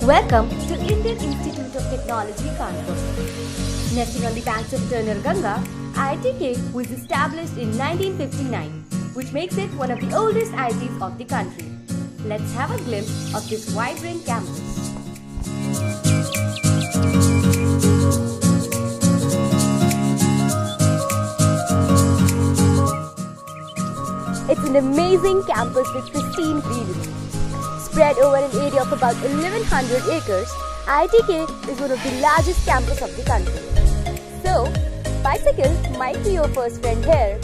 Welcome to Indian Institute of Technology, Kanpur. Nesting on the banks of Eternal Ganga, IITK was established in 1959, which makes it one of the oldest IITs of the country. Let's have a glimpse of this vibrant campus. It's an amazing campus with pristine greenery. Spread over an area of about 1100 acres, IITK is one of the largest campuses of the country. So, bicycles might be your first friend here.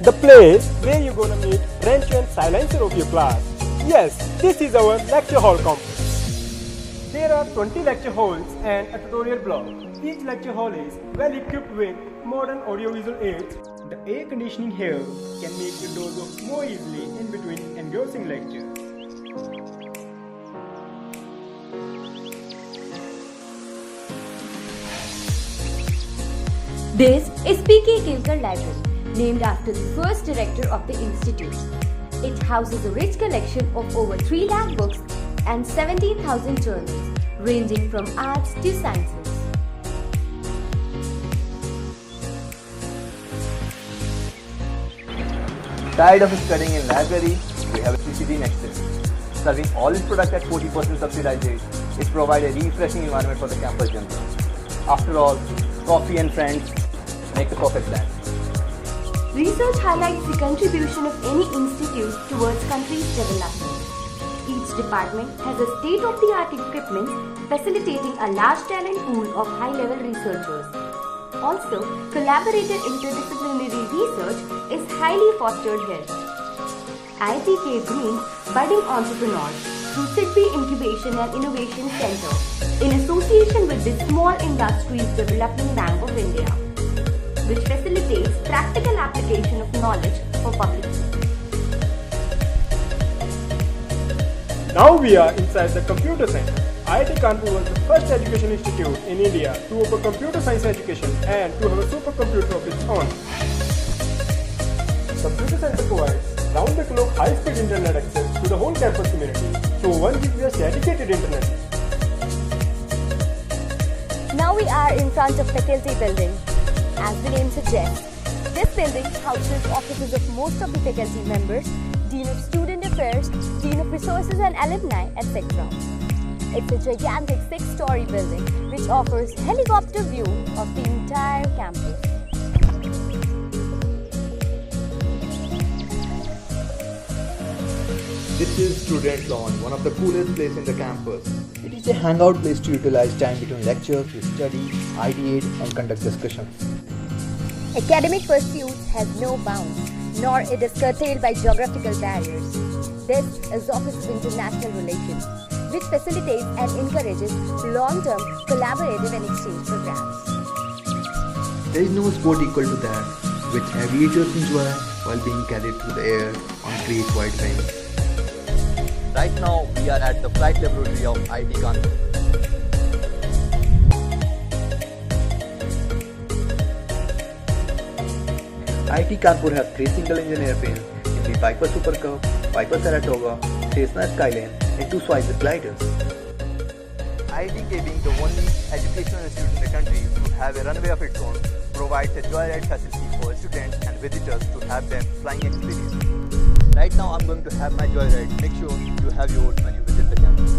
The place where you're gonna meet Rancho and Silencer of your class. Yes, this is our lecture hall complex. There are 20 lecture halls and a tutorial block. Each lecture hall is well equipped with modern audiovisual aids. The air conditioning here can make you doze off more easily in between engrossing lectures. This is P.K. Kelkar Library, named after the first director of the institute. It houses a rich collection of over 3 lakh books and 17,000 journals, ranging from arts to sciences. Tired of studying in library? We have a CCD next to it. Serving all its products at 40% subsidized rate, it provides a refreshing environment for the campus junta. After all, coffee and friends make the perfect blend. Research highlights the contribution of any institute towards country's development. Each department has a state-of-the-art equipment facilitating a large talent pool of high-level researchers. Also, collaborative interdisciplinary research is highly fostered here. IITK grooms budding entrepreneurs through SIDBI Incubation and Innovation Center in association with the Small Industries Development Bank of India, which facilitates practical application of knowledge for public use. Now we are inside the computer center. IIT Kanpur was the first education institute in India to offer computer science education and to have a supercomputer of its own. Computer center provides round-the-clock high-speed internet access to the whole campus community through 1 GBs dedicated internet. Now we are in front of Faculty Building. As the name suggests, this building houses offices of most of the faculty members, Dean of Student Affairs, Dean of Resources and Alumni, etc. It's a gigantic 6-story building which offers helicopter view of the entire campus. This is Student Lawn, one of the coolest places in the campus. It is a hangout place to utilize time between lectures to study, ideate and conduct discussions. Academic pursuits have no bounds, nor it is curtailed by geographical barriers. This is Office of International Relations, which facilitates and encourages long-term collaborative and exchange programs. There is no sport equal to that, which aviators enjoy while being carried through the air on great white wings. Right now, we are at the flight laboratory of IIT Kanpur. IIT Kanpur has 3 single-engine airplanes, namely Piper Super Cub, Piper Saratoga, Cessna Skyline, and 2 Swiffer gliders. IITK, being the only educational institute in the country to have a runway of its own, provides a joyride facility for students and visitors to have their flying experience. Right now, I'm going to have my joyride. Make sure you have yours when you visit the campus.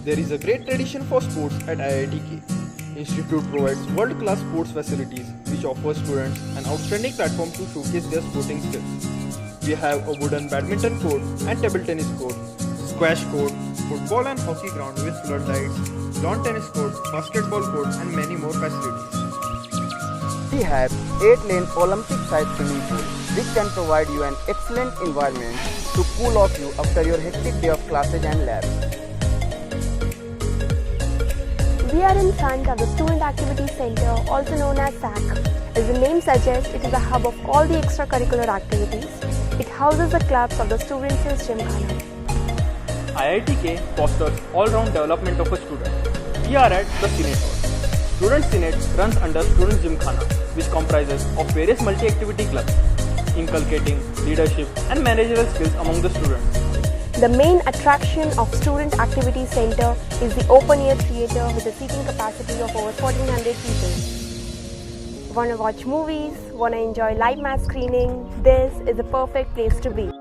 There is a great tradition for sports at IITK. Institute provides world-class sports facilities which offer students an outstanding platform to showcase their sporting skills. We have a wooden badminton court and table tennis court, squash court, football and hockey ground with floodlights, lawn tennis court, basketball court and many more facilities. We have 8-lane Olympic-sized swimming pool, which can provide you an excellent environment to cool off you after your hectic day of classes and labs. We are in front of the Student Activity Center, also known as SAC. As the name suggests, it is a hub of all the extracurricular activities. It houses the clubs of the students in Gymkhana. IITK fosters all-round development of a student. We are at the Senate Hall. Student Senate runs under Student Gymkhana, which comprises of various multi-activity clubs, inculcating leadership and managerial skills among the students. The main attraction of Student Activity Center is the open-air theatre with a seating capacity of over 1400 people. Want to watch movies? Want to enjoy live match screening? This is a perfect place to be.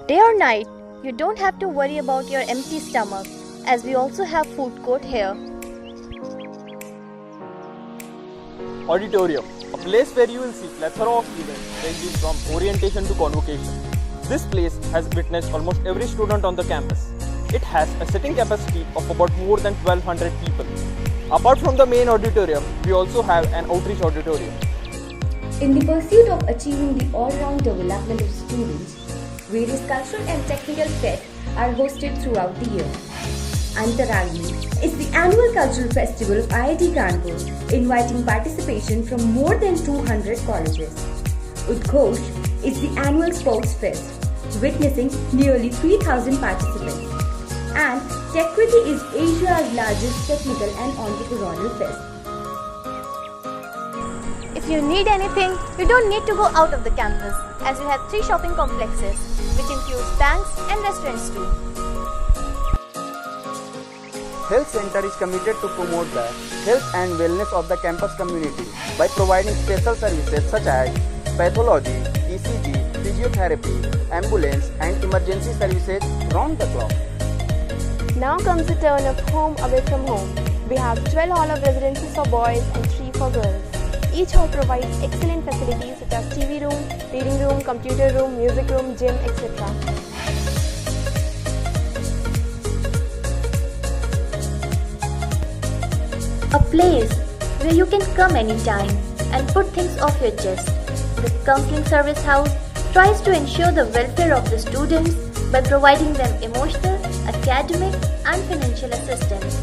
Day or night, you don't have to worry about your empty stomach, as we also have food court here. Auditorium, a place where you will see plethora of events ranging from orientation to convocation. This place has witnessed almost every student on the campus. It has a sitting capacity of about more than 1200 people. Apart from the main auditorium, we also have an outreach auditorium. In the pursuit of achieving the all-round development of students, various cultural and technical fests are hosted throughout the year. Antaragni is the annual cultural festival of IIT Kanpur, inviting participation from more than 200 colleges. Udghosh is the annual sports fest, witnessing nearly 3,000 participants. And TechQuity is Asia's largest technical and entrepreneurial fest. If you need anything, you don't need to go out of the campus, as we have 3 shopping complexes, which includes banks and restaurants too. Health Center is committed to promote the health and wellness of the campus community by providing special services such as pathology, ECG, physiotherapy, ambulance and emergency services round the clock. Now comes the turn of home away from home. We have 12 hall of residences for boys and 3 for girls. Each hall provides excellent facilities such as TV room, reading room, computer room, music room, gym, etc. A place where you can come anytime and put things off your chest. The Counseling Service House tries to ensure the welfare of the students by providing them emotional, academic and financial assistance.